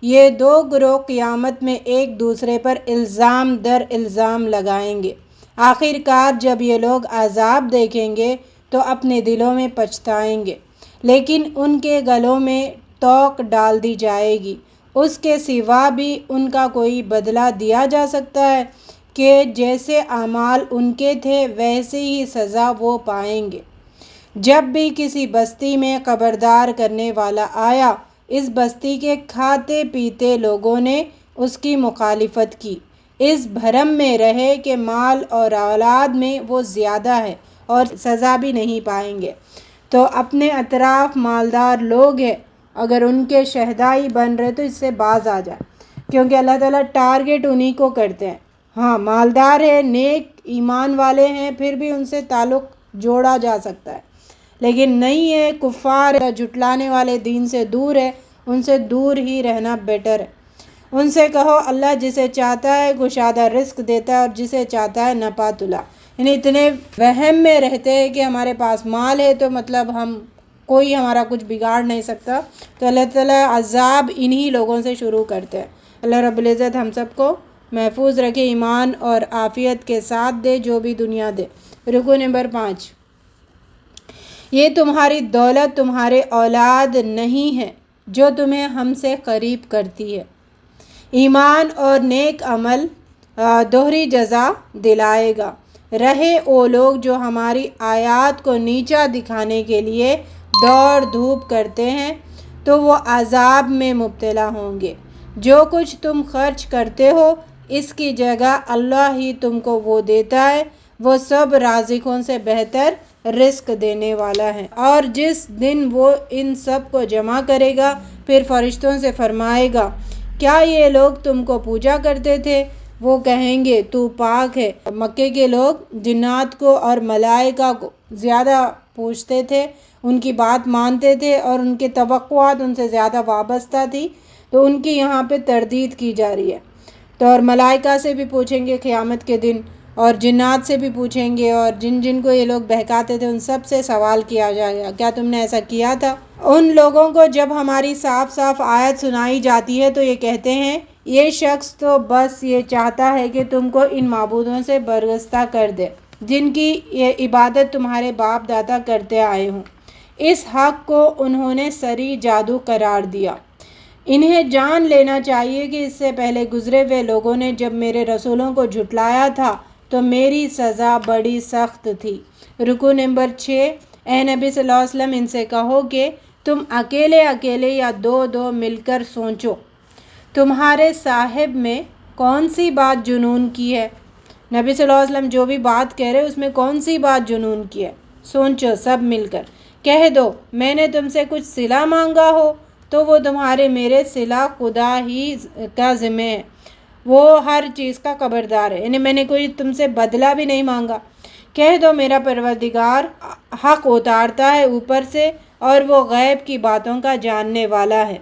یہ 2 گروہ قیامت میں ایک دوسرے پر الزام در الزام لگائیں گے۔ آخر کار جب یہ لوگ عذاب دیکھیں گے تو اپنے دلوں میں پچھتائیں گے، لیکن ان کے گلوں میں توق ڈال دی جائے گی۔ اس کے سوا بھی ان کا کوئی بدلہ دیا جا سکتا ہے کہ جیسے اعمال ان کے تھے ویسے ہی سزا وہ پائیں گے۔ جب بھی کسی بستی میں خبردار کرنے والا آیا، اس بستی کے کھاتے پیتے لوگوں نے اس کی مخالفت کی، اس بھرم میں رہے کہ مال اور اولاد میں وہ زیادہ ہے اور سزا بھی نہیں پائیں گے۔ تو اپنے اطراف مالدار لوگ ہیں، اگر ان کے شہدائی بن رہے تو اس سے باز آ جائے، کیونکہ اللہ تعالیٰ ٹارگٹ انہی کو کرتے ہیں۔ ہاں، مالدار ہے، نیک ایمان والے ہیں، پھر بھی ان سے تعلق جوڑا جا سکتا ہے، لیکن نہیں ہے، کفار جھٹلانے والے دین سے دور ہے، ان سے دور ہی رہنا بیٹر ہے۔ ان سے کہو، اللہ جسے چاہتا ہے کشادہ رزق دیتا ہے اور جسے چاہتا ہے نپا تلا۔ یعنی اتنے وہم میں رہتے ہیں کہ ہمارے پاس مال ہے تو مطلب کوئی ہمارا کچھ بگاڑ نہیں سکتا، تو اللہ تعالیٰ عذاب انہی لوگوں سے شروع کرتے ہیں۔ اللہ رب العزت ہم سب کو محفوظ رکھے، ایمان اور عافیت کے ساتھ دے، جو بھی دنیا دے۔ رکوع نمبر 5۔ یہ تمہاری دولت تمہارے اولاد نہیں ہے جو تمہیں ہم سے قریب کرتی ہے۔ ایمان اور نیک عمل دوہری جزا دلائے گا۔ رہے وہ لوگ جو ہماری آیات کو نیچا دکھانے کے لیے دوڑ دھوپ کرتے ہیں تو وہ عذاب میں مبتلا ہوں گے۔ جو کچھ تم خرچ کرتے ہو اس کی جگہ اللہ ہی تم کو وہ دیتا ہے، وہ سب رازقوں سے بہتر رزق دینے والا ہے۔ اور جس دن وہ ان سب کو جمع کرے گا پھر فرشتوں سے فرمائے گا، کیا یہ لوگ تم کو پوجا کرتے تھے؟ وہ کہیں گے تو پاک ہے۔ مکے کے لوگ جنات کو اور ملائکہ کو زیادہ پوچھتے تھے، ان کی بات مانتے تھے اور ان کے توقعات ان سے زیادہ وابستہ تھی، تو ان کی یہاں پہ تردید کی جا رہی ہے۔ تو اور ملائکہ سے بھی پوچھیں گے قیامت کے دن، اور جنات سے بھی پوچھیں گے، اور جن کو یہ لوگ بہکاتے تھے ان سب سے سوال کیا جائے گا، کیا تم نے ایسا کیا تھا؟ ان لوگوں کو جب ہماری صاف صاف آیت سنائی جاتی ہے تو یہ کہتے ہیں یہ شخص تو بس یہ چاہتا ہے کہ تم کو ان معبودوں سے برگزیدہ کر دے جن کی یہ عبادت تمہارے باپ دادا کرتے آئے ہوں۔ اس حق کو انہوں نے سری جادو قرار دیا۔ انہیں جان لینا چاہیے کہ اس سے پہلے گزرے ہوئے لوگوں نے جب میرے رسولوں کو جھٹلایا تھا تو میری سزا بڑی سخت تھی۔ رکوع نمبر 6۔ اے نبی صلی اللہ علیہ وسلم ان سے کہو کہ تم اکیلے یا دو مل کر سوچو، تمہارے صاحب میں کون سی بات جنون کی ہے؟ نبی صلی اللہ علیہ وسلم جو بھی بات کہہ رہے اس میں کون سی بات جنون کی ہے؟ سوچو سب مل کر۔ کہہ دو میں نے تم سے کچھ صلہ مانگا ہو تو وہ تمہارے میرے صلہ خدا ہی کا ذمہ ہے، وہ ہر چیز کا خبردار ہے، یعنی میں نے کوئی تم سے بدلہ بھی نہیں مانگا۔ کہہ دو میرا پروردگار حق اتارتا ہے اوپر سے اور وہ غیب کی باتوں کا جاننے والا ہے۔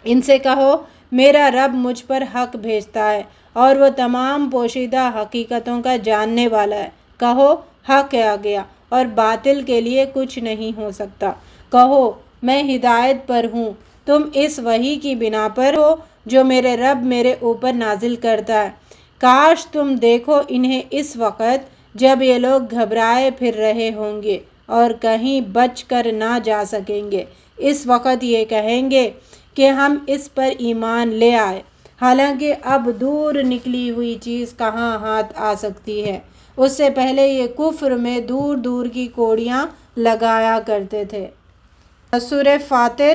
ان سے کہو میرا رب مجھ پر حق بھیجتا ہے اور وہ تمام پوشیدہ حقیقتوں کا جاننے والا ہے۔ کہو حق آ گیا اور باطل کے لیے کچھ نہیں ہو سکتا۔ کہو میں ہدایت پر ہوں، تم اس وحی کی بنا پر ہو جو میرے رب میرے اوپر نازل کرتا ہے۔ کاش تم دیکھو انہیں اس وقت جب یہ لوگ گھبرائے پھر رہے ہوں گے اور کہیں بچ کر نہ جا سکیں گے۔ اس وقت یہ کہیں گے کہ ہم اس پر ایمان لے آئے، حالانکہ اب دور نکلی ہوئی چیز کہاں ہاتھ آ سکتی ہے۔ اس سے پہلے یہ کفر میں دور دور کی کوڑیاں لگایا کرتے تھے۔ سورہ فاطر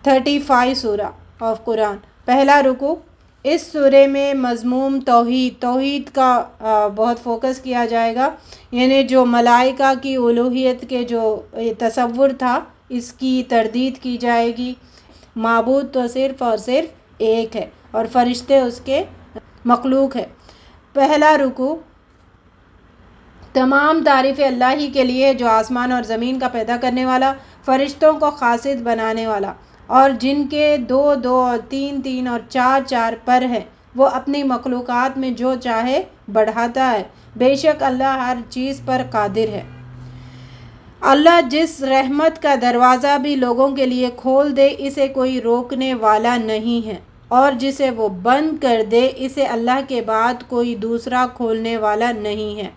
35 سورہ آف قرآن۔ پہلا رکوع۔ اس سورے میں مضمون توحید کا بہت فوکس کیا جائے گا، یعنی جو ملائکہ کی الوہیت کے جو تصور تھا اس کی تردید کی جائے گی۔ معبود تو صرف اور صرف ایک ہے اور فرشتے اس کے مخلوق ہے۔ پہلا رکوع۔ تمام تعریفیں اللہ ہی کے لیے جو آسمان اور زمین کا پیدا کرنے والا، فرشتوں کو خاصد بنانے والا، اور جن کے 2 اور 3 اور 4 پر ہیں، وہ اپنی مخلوقات میں جو چاہے بڑھاتا ہے۔ بے شک اللہ ہر چیز پر قادر ہے۔ اللہ جس رحمت کا دروازہ بھی لوگوں کے لیے کھول دے اسے کوئی روکنے والا نہیں ہے، اور جسے وہ بند کر دے اسے اللہ کے بعد کوئی دوسرا کھولنے والا نہیں ہے۔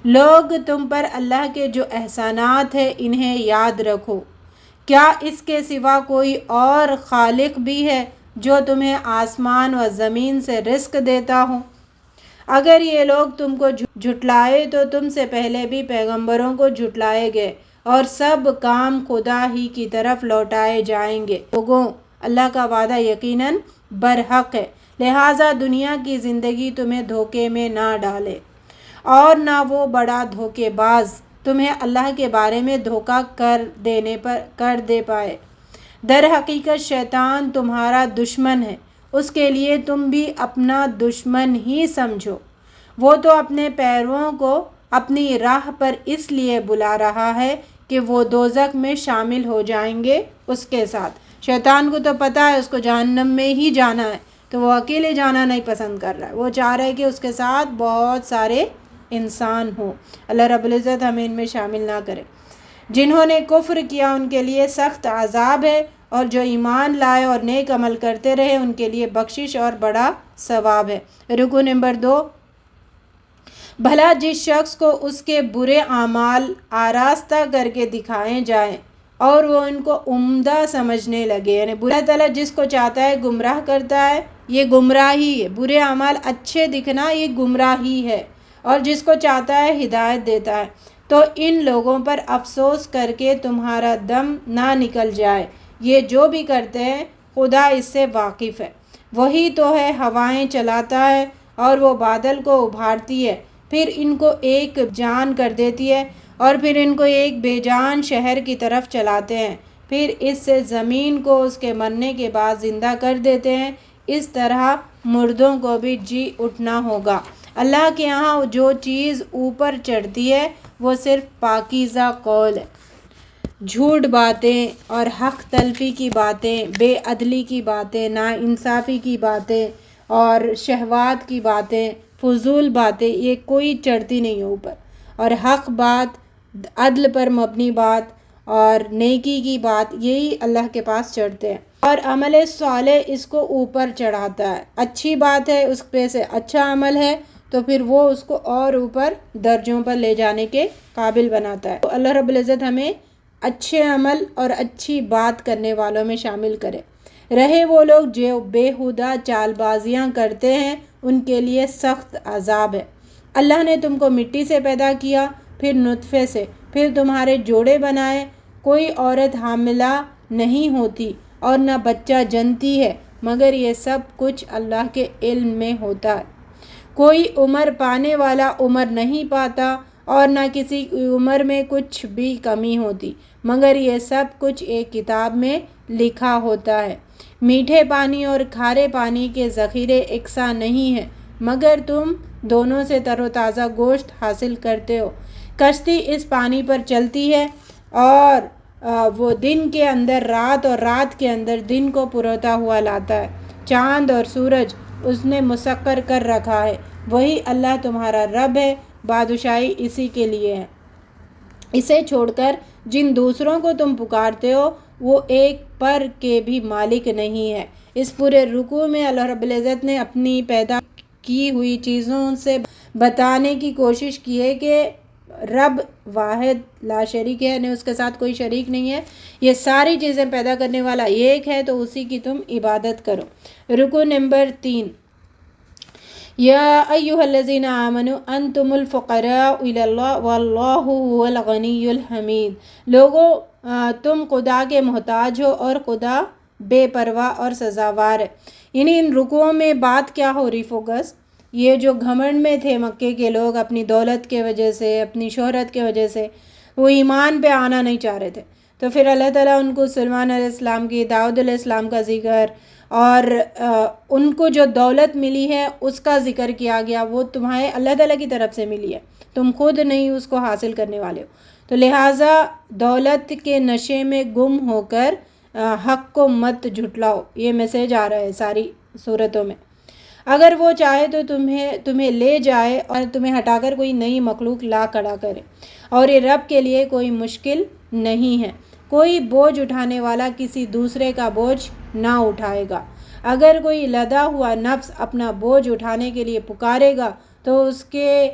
لوگ تم پر اللہ کے جو احسانات ہیں انہیں یاد رکھو۔ کیا اس کے سوا کوئی اور خالق بھی ہے جو تمہیں آسمان و زمین سے رزق دیتا ہو؟ اگر یہ لوگ تم کو جھٹلائے تو تم سے پہلے بھی پیغمبروں کو جھٹلائے گئے اور سب کام خدا ہی کی طرف لوٹائے جائیں گے۔ لوگوں اللہ کا وعدہ یقیناً برحق ہے، لہٰذا دنیا کی زندگی تمہیں دھوکے میں نہ ڈالے اور نہ وہ بڑا دھوکے باز تمہیں اللہ کے بارے میں دھوکہ کر دے پائے۔ در حقیقت شیطان تمہارا دشمن ہے، اس کے لیے تم بھی اپنا دشمن ہی سمجھو۔ وہ تو اپنے پیرووں کو اپنی راہ پر اس لیے بلا رہا ہے کہ وہ دوزخ میں شامل ہو جائیں گے اس کے ساتھ۔ شیطان کو تو پتہ ہے اس کو جہنم میں ہی جانا ہے، تو وہ اکیلے جانا نہیں پسند کر رہا ہے، وہ چاہ رہا ہے کہ اس کے ساتھ بہت سارے انسان ہوں۔ اللہ رب العزت ہمیں ان میں شامل نہ کرے۔ جنہوں نے کفر کیا ان کے لیے سخت عذاب ہے، اور جو ایمان لائے اور نیک عمل کرتے رہے ان کے لیے بخشش اور بڑا ثواب ہے۔ رکوع نمبر 2۔ بھلا جس شخص کو اس کے برے اعمال آراستہ کر کے دکھائے جائیں اور وہ ان کو عمدہ سمجھنے لگے، یعنی اللہ تعالیٰ جس کو چاہتا ہے گمراہ کرتا ہے، یہ گمراہی ہے۔ برے اعمال اچھے دکھنا یہ گمراہی ہے، اور جس کو چاہتا ہے ہدایت دیتا ہے۔ تو ان لوگوں پر افسوس کر کے تمہارا دم نہ نکل جائے، یہ جو بھی کرتے ہیں خدا اس سے واقف ہے۔ وہی تو ہے ہوائیں چلاتا ہے اور وہ بادل کو ابھارتی ہے، پھر ان کو ایک جان کر دیتی ہے اور پھر ان کو ایک بے جان شہر کی طرف چلاتے ہیں، پھر اس سے زمین کو اس کے مرنے کے بعد زندہ کر دیتے ہیں۔ اس طرح مردوں کو بھی جی اٹھنا ہوگا۔ اللہ کے یہاں جو چیز اوپر چڑھتی ہے وہ صرف پاکیزہ قول ہے۔ جھوٹ باتیں اور حق تلفی کی باتیں، بے عدلی کی باتیں، ناانصافی کی باتیں اور شہوات کی باتیں، فضول باتیں، یہ کوئی چڑھتی نہیں ہے اوپر، اور حق بات، عدل پر مبنی بات اور نیکی کی بات، یہی اللہ کے پاس چڑھتے ہیں، اور عمل صالح اس کو اوپر چڑھاتا ہے۔ اچھی بات ہے، اس پہ سے اچھا عمل ہے تو پھر وہ اس کو اور اوپر درجوں پر لے جانے کے قابل بناتا ہے۔ تو اللہ رب العزت ہمیں اچھے عمل اور اچھی بات کرنے والوں میں شامل کرے۔ رہے وہ لوگ جو بیہودہ چال بازیاں کرتے ہیں، ان کے لیے سخت عذاب ہے۔ اللہ نے تم کو مٹی سے پیدا کیا، پھر نطفے سے، پھر تمہارے جوڑے بنائے۔ کوئی عورت حاملہ نہیں ہوتی اور نہ بچہ جنتی ہے، مگر یہ سب کچھ اللہ کے علم میں ہوتا ہے۔ کوئی عمر پانے والا عمر نہیں پاتا اور نہ کسی عمر میں کچھ بھی کمی ہوتی، مگر یہ سب کچھ ایک کتاب میں لکھا ہوتا ہے۔ میٹھے پانی اور کھارے پانی کے ذخیرے یکساں نہیں ہیں، مگر تم دونوں سے تر و تازہ گوشت حاصل کرتے ہو۔ کشتی اس پانی پر چلتی ہے، اور وہ دن کے اندر رات اور رات کے اندر دن کو پروتا ہوا لاتا ہے۔ چاند اور سورج اس نے مسخر کر رکھا ہے۔ وہی اللہ تمہارا رب ہے، بادشاہی اسی کے لیے ہے۔ اسے چھوڑ کر جن دوسروں کو تم پکارتے ہو وہ ایک پر کے بھی مالک نہیں ہے۔ اس پورے رکوع میں اللہ رب العزت نے اپنی پیدا کی ہوئی چیزوں سے بتانے کی کوشش کی ہے کہ رب واحد لا شریک ہے، یعنی اس کے ساتھ کوئی شریک نہیں ہے۔ یہ ساری چیزیں پیدا کرنے والا ایک ہے، تو اسی کی تم عبادت کرو۔ رکوع نمبر 3۔ یا ایھا الذین آمنوا انتم الفقراء الی اللہ واللہ هو الغنی الحمید۔ لوگو تم خدا کے محتاج ہو اور خدا بے پرواہ اور سزاوار ہے۔ یعنی ان رکوعوں میں بات کیا ہو رہی فوکس؟ یہ جو گھمنڈ میں تھے مکے کے لوگ، اپنی دولت کے وجہ سے، اپنی شہرت کے وجہ سے وہ ایمان پہ آنا نہیں چاہ رہے تھے، تو پھر اللہ تعالیٰ ان کو سلیمان علیہ السلام کی، داؤد علیہ السلام کا ذکر اور ان کو جو دولت ملی ہے اس کا ذکر کیا گیا۔ وہ تمہیں اللہ تعالیٰ کی طرف سے ملی ہے، تم خود نہیں اس کو حاصل کرنے والے ہو، تو لہٰذا دولت کے نشے میں گم ہو کر حق کو مت جھٹلاؤ۔ یہ میسیج آ رہا ہے ساری صورتوں میں۔ اگر وہ چاہے تو تمہیں لے جائے اور تمہیں ہٹا کر کوئی نئی مخلوق لا کھڑا کرے، اور یہ رب کے لیے کوئی مشکل نہیں ہے۔ کوئی بوجھ اٹھانے والا کسی دوسرے کا بوجھ نہ اٹھائے گا۔ اگر کوئی لدا ہوا نفس اپنا بوجھ اٹھانے کے لیے پکارے گا تو اس کے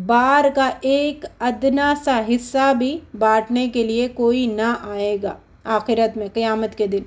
بار کا ایک ادنا سا حصہ بھی بانٹنے کے لیے کوئی نہ آئے گا آخرت میں، قیامت کے دن،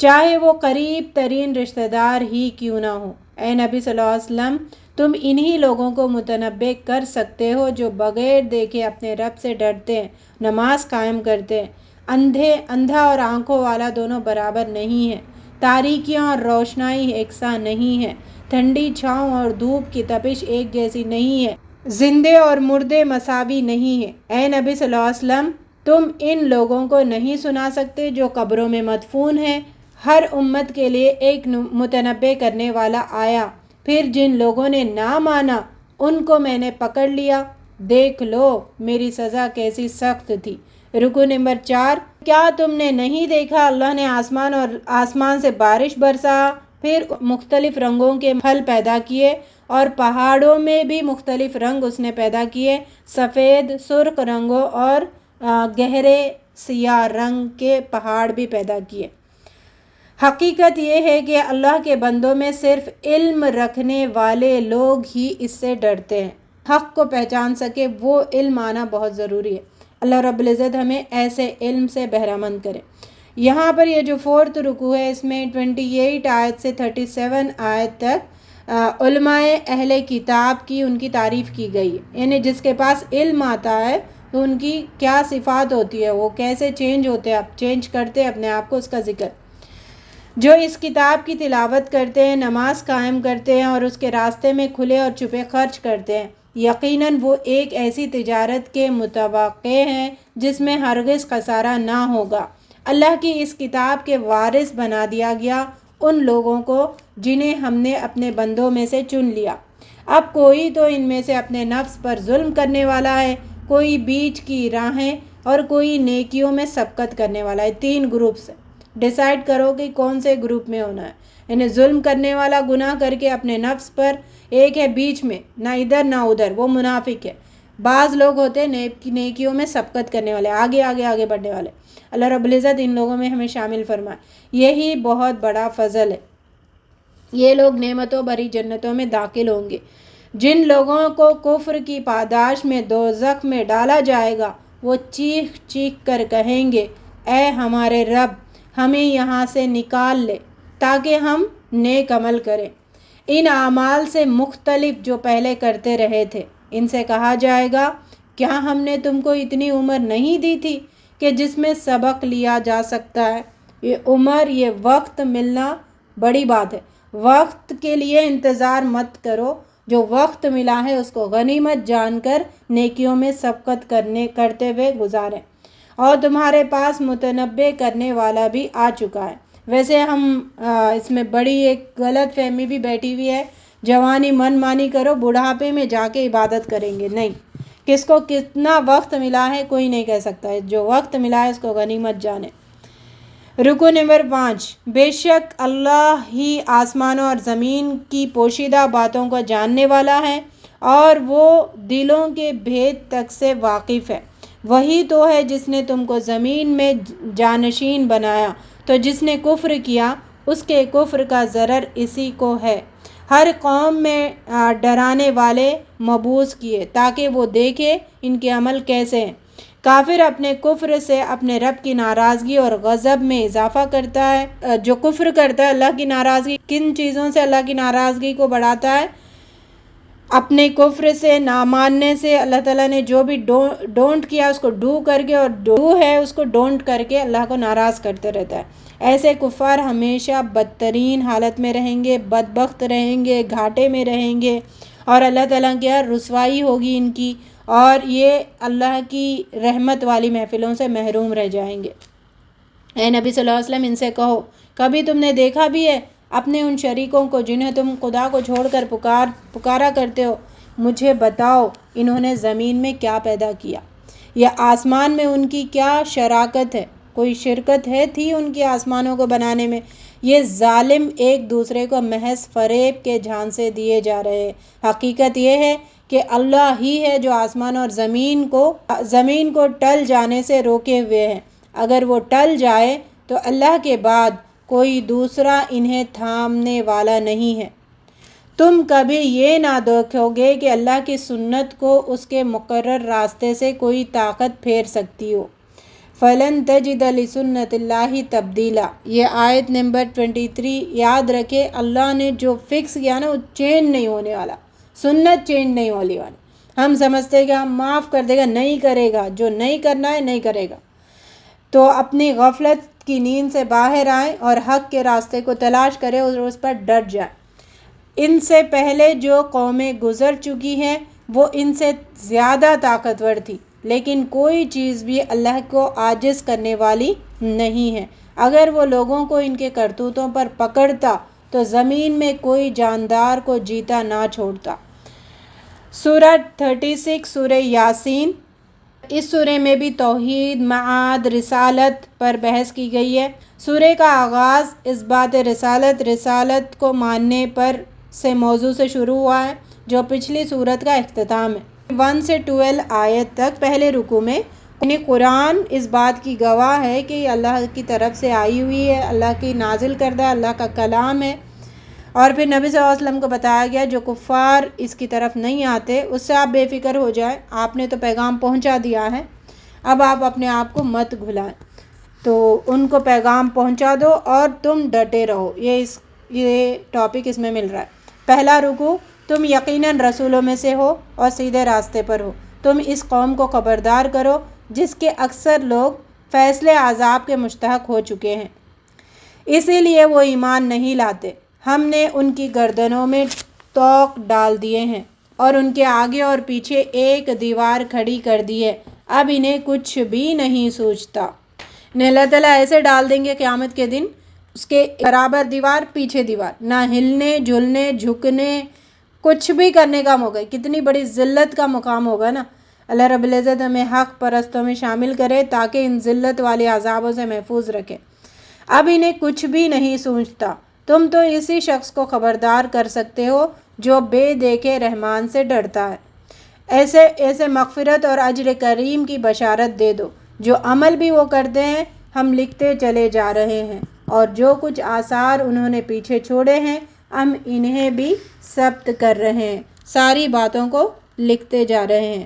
چاہے وہ قریب ترین رشتہ دار ہی کیوں نہ ہو۔ اے نبی صلی اللہ علیہ وسلم، تم انہی لوگوں کو متنبع کر سکتے ہو جو بغیر دیکھے اپنے رب سے ڈرتے ہیں، نماز قائم کرتے ہیں۔ اندھا اور آنکھوں والا دونوں برابر نہیں ہیں، تاریکیاں اور روشنائی یکساں نہیں ہے، ٹھنڈی چھاؤں اور دھوپ کی تپش ایک جیسی نہیں ہے، زندے اور مردے مساوی نہیں ہیں۔ اے نبی صلی اللہ علیہ وسلم، تم ان لوگوں کو نہیں سنا سکتے جو قبروں میں مدفون ہیں؟ ہر امت کے لیے ایک متنبع کرنے والا آیا، پھر جن لوگوں نے نہ مانا ان کو میں نے پکڑ لیا، دیکھ لو میری سزا کیسی سخت تھی۔ رکوع نمبر 4۔ کیا تم نے نہیں دیکھا اللہ نے آسمان سے بارش برسا، پھر مختلف رنگوں کے پھل پیدا کیے، اور پہاڑوں میں بھی مختلف رنگ اس نے پیدا کیے، سفید، سرخ رنگوں اور گہرے سیاہ رنگ کے پہاڑ بھی پیدا کیے۔ حقیقت یہ ہے کہ اللہ کے بندوں میں صرف علم رکھنے والے لوگ ہی اس سے ڈرتے ہیں۔ حق کو پہچان سکے وہ علم آنا بہت ضروری ہے۔ اللہ رب العزت ہمیں ایسے علم سے بہرہ مند کرے۔ یہاں پر یہ جو 4 رکوع ہے، اس میں 28 آیت سے 37 آیت تک علماء اہل کتاب کی ان کی تعریف کی گئی ہے، یعنی جس کے پاس علم آتا ہے تو ان کی کیا صفات ہوتی ہے، وہ کیسے چینج کرتے اپنے آپ کو، اس کا ذکر۔ جو اس کتاب کی تلاوت کرتے ہیں، نماز قائم کرتے ہیں اور اس کے راستے میں کھلے اور چھپے خرچ کرتے ہیں، یقیناً وہ ایک ایسی تجارت کے متوقع ہیں جس میں ہرگز خسارہ نہ ہوگا۔ اللہ کی اس کتاب کے وارث بنا دیا گیا ان لوگوں کو جنہیں ہم نے اپنے بندوں میں سے چن لیا۔ اب کوئی تو ان میں سے اپنے نفس پر ظلم کرنے والا ہے، کوئی بیچ کی راہیں اور کوئی نیکیوں میں سبقت کرنے والا ہے۔ 3 گروپس ڈیسائیڈ کرو کہ کون سے گروپ میں ہونا ہے۔ یعنی ظلم کرنے والا گناہ کر کے اپنے نفس پر، ایک ہے بیچ میں، نہ ادھر نہ ادھر، وہ منافق ہے۔ بعض لوگ ہوتے ہیں نیکیوں میں سبقت کرنے والے، آگے آگے آگے بڑھنے والے۔ اللہ رب العزت ان لوگوں میں ہمیں شامل فرمائے۔ یہی بہت بڑا فضل ہے۔ یہ لوگ نعمتوں بھری جنتوں میں داخل ہوں گے۔ جن لوگوں کو کفر کی پاداش میں دوزخ میں ڈالا جائے گا، وہ چیخ چیخ کر کہیں گے، اے ہمارے رب، ہمیں یہاں سے نکال لے تاکہ ہم نیک عمل کریں، ان اعمال سے مختلف جو پہلے کرتے رہے تھے۔ ان سے کہا جائے گا، کیا ہم نے تم کو اتنی عمر نہیں دی تھی کہ جس میں سبق لیا جا سکتا ہے؟ یہ عمر، یہ وقت ملنا بڑی بات ہے۔ وقت کے لیے انتظار مت کرو، جو وقت ملا ہے اس کو غنیمت جان کر نیکیوں میں سبقت کرتے ہوئے گزاریں۔ اور تمہارے پاس متنبع کرنے والا بھی آ چکا ہے۔ ویسے ہم اس میں بڑی ایک غلط فہمی بھی بیٹھی ہوئی ہے، جوانی من مانی کرو، بڑھاپے میں جا کے عبادت کریں گے، نہیں۔ کس کو کتنا وقت ملا ہے کوئی نہیں کہہ سکتا ہے، جو وقت ملا ہے اس کو غنیمت جانے۔ رکو نمبر 5، بے شک اللہ ہی آسمانوں اور زمین کی پوشیدہ باتوں کو جاننے والا ہے اور وہ دلوں کے بھید تک سے واقف ہے۔ وہی تو ہے جس نے تم کو زمین میں جانشین بنایا، تو جس نے کفر کیا اس کے کفر کا ضرر اسی کو ہے۔ ہر قوم میں ڈرانے والے مبعوث کیے تاکہ وہ دیکھے ان کے عمل کیسے ہیں۔ کافر اپنے کفر سے اپنے رب کی ناراضگی اور غضب میں اضافہ کرتا ہے۔ جو کفر کرتا ہے اللہ کی ناراضگی، کن چیزوں سے اللہ کی ناراضگی کو بڑھاتا ہے؟ اپنے کفر سے، نہ ماننے سے۔ اللہ تعالیٰ نے جو بھی ڈونٹ کیا اس کو ڈو کر کے، اور ڈو ہے اس کو ڈونٹ کر کے اللہ کو ناراض کرتے رہتا ہے۔ ایسے کفار ہمیشہ بدترین حالت میں رہیں گے، بدبخت رہیں گے، گھاٹے میں رہیں گے، اور اللہ تعالیٰ کی رسوائی ہوگی ان کی، اور یہ اللہ کی رحمت والی محفلوں سے محروم رہ جائیں گے۔ اے نبی صلی اللہ علیہ وسلم، ان سے کہو، کبھی تم نے دیکھا بھی ہے اپنے ان شریکوں کو جنہیں تم خدا کو چھوڑ کر پکارا کرتے ہو؟ مجھے بتاؤ انہوں نے زمین میں کیا پیدا کیا، یا آسمان میں ان کی کیا شراکت ہے؟ کوئی شرکت تھی ان کی آسمانوں کو بنانے میں؟ یہ ظالم ایک دوسرے کو محض فریب کے جھانسے دیے جا رہے ہیں۔ حقیقت یہ ہے کہ اللہ ہی ہے جو آسمان اور زمین کو ٹل جانے سے روکے ہوئے ہیں۔ اگر وہ ٹل جائے تو اللہ کے بعد کوئی دوسرا انہیں تھامنے والا نہیں ہے۔ تم کبھی یہ نہ دیکھو گے کہ اللہ کی سنت کو اس کے مقرر راستے سے کوئی طاقت پھیر سکتی ہو۔ فَلَن تَجِدَ لِسُنَّتِ اللَّهِ تَبْدِيلًا۔ یہ آیت نمبر 23 یاد رکھے، اللہ نے جو فکس کیا نا وہ چینج نہیں ہونے والا، سنت چینج نہیں ہونے والی۔ ہم سمجھتے ہیں کہ ہم معاف کر دے گا، نہیں کرے گا، جو نہیں کرنا ہے نہیں کرے گا۔ تو اپنی غفلت کی نیند سے باہر آئیں اور حق کے راستے کو تلاش کریں اور اس پر ڈٹ جائیں۔ ان سے پہلے جو قومیں گزر چکی ہیں وہ ان سے زیادہ طاقتور تھی، لیکن کوئی چیز بھی اللہ کو عاجز کرنے والی نہیں ہے۔ اگر وہ لوگوں کو ان کے کرتوتوں پر پکڑتا تو زمین میں کوئی جاندار کو جیتا نہ چھوڑتا۔ سورہ 36 سورہ یاسین۔ اس سورہ میں بھی توحید، معاد، رسالت پر بحث کی گئی ہے۔ سورہ کا آغاز اس بات رسالت کو ماننے پر سے موضوع سے شروع ہوا ہے جو پچھلی سورت کا اختتام ہے۔ 1 سے 12 آیت تک پہلے رکوع میں قرآن اس بات کی گواہ ہے کہ اللہ کی طرف سے آئی ہوئی ہے، اللہ کی نازل کردہ اللہ کا کلام ہے۔ اور پھر نبی صلی اللہ علیہ وسلم کو بتایا گیا جو کفار اس کی طرف نہیں آتے اس سے آپ بے فکر ہو جائیں، آپ نے تو پیغام پہنچا دیا ہے، اب آپ اپنے آپ کو مت بھلائیں، تو ان کو پیغام پہنچا دو اور تم ڈٹے رہو۔ یہ ٹاپک اس میں مل رہا ہے۔ پہلا رکوع، تم یقیناً رسولوں میں سے ہو اور سیدھے راستے پر ہو۔ تم اس قوم کو خبردار کرو جس کے اکثر لوگ فیصلے عذاب کے مستحق ہو چکے ہیں، اسی لیے وہ ایمان نہیں لاتے۔ ہم نے ان کی گردنوں میں طوق ڈال دیے ہیں اور ان کے آگے اور پیچھے ایک دیوار کھڑی کر دی ہے، اب انہیں کچھ بھی نہیں سوچتا۔ انہیں اللہ تعالیٰ ایسے ڈال دیں گے قیامت کے دن، اس کے برابر دیوار پیچھے دیوار، نہ ہلنے جھلنے جھکنے کچھ بھی کرنے کا موقع. کتنی بڑی ذلت کا مقام ہوگا نا. اللہ رب العزت ہمیں حق پرستوں میں شامل کرے تاکہ ان ذلت والے عذابوں سے محفوظ رکھے. اب انہیں کچھ بھی نہیں سوچتا. تم تو اسی شخص کو خبردار کر سکتے ہو جو بے دیکھے رحمان سے ڈرتا ہے. ایسے مغفرت اور اجر کریم کی بشارت دے دو. جو عمل بھی وہ کرتے ہیں ہم لکھتے چلے جا رہے ہیں، اور جو کچھ آثار انہوں نے پیچھے چھوڑے ہیں ہم انہیں بھی ثبت کر رہے ہیں. ساری باتوں کو لکھتے جا رہے ہیں.